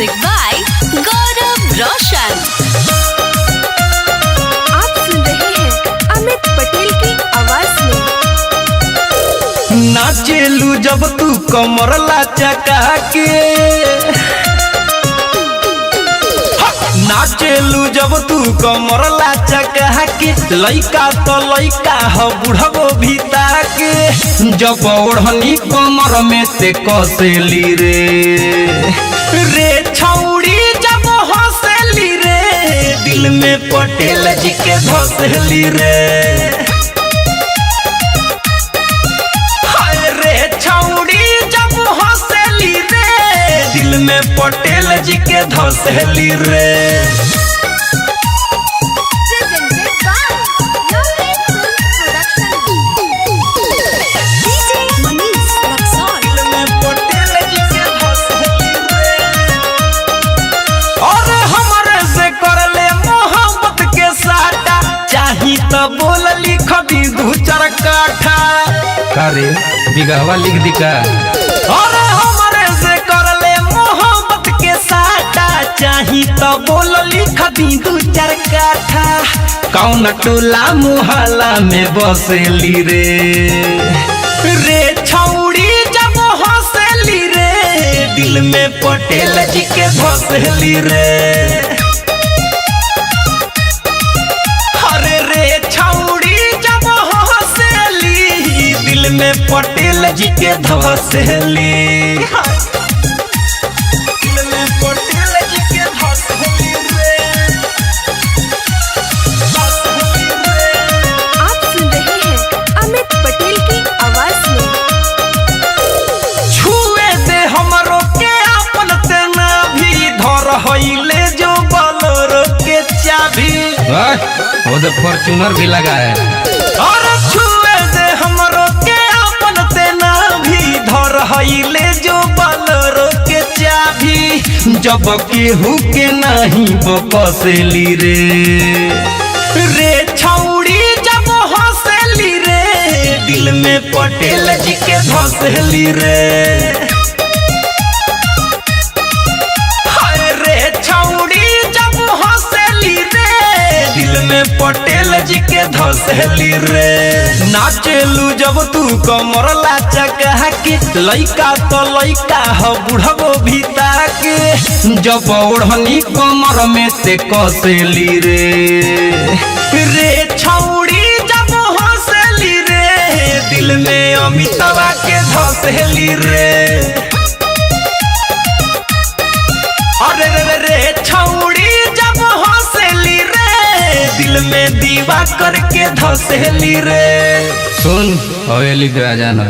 Music by Gaurav Roshan। आप सुन रहे हैं अमित पटेल की आवाज में। नाचेलू जब तू कमर लचका के, नाचेलू जब तू कमर लचका के, लइका तो लइका ह बुढ़बो भीता के, जब ओढ़नी कमर में से कसेली रे छौड़ी जब हंसेली रे, दिल में पटेल जी के धसेली रे। दिल में पटेल जी के धसेली रे। और हमारे से कर ले मोहब्बत के साटा, चाही तो बोल लिख दी 2-4 काठा। कारे बिगहवा लिख दी का? और हमारे से कर ले मोहब्बत के साटा, चाही तो बोल लिख दी 2-4 काठा। कौन टोला मोहल्ला में बसेली रे छौड़ी जब हंसेली रे, दिल में पटेल जी के धसेली रे। अरे रे छौड़ी जब हंसेली, दिल में पटेल जी के धसेली। ले जो बोलेरो के चाबी, वो तो फॉर्च्यूनर भी लगा है। और छुए दे हमरो के अपन तेना भी, धर ले जो बोलेरो के चाबी, जब केहू के नहीं बकसेली रे छौड़ी जब हंसेली रे, दिल में पटेल जी के धसेली रे। दिल में पटेल जी के धसेली रे। नाचेलू जब तू कमर लचका के, लइका तो लइका ह बुढ़बो भीता के, जब ओढ़नी कमर में से कसेली रे छौड़ी जब हंसेली रे, दिल में अमितवा के धसेली रे। अरे रे छौड़ी जब हंसेली रे, दिल में दीवा करके धसेली रे। सुन हवेली पे आ जाना।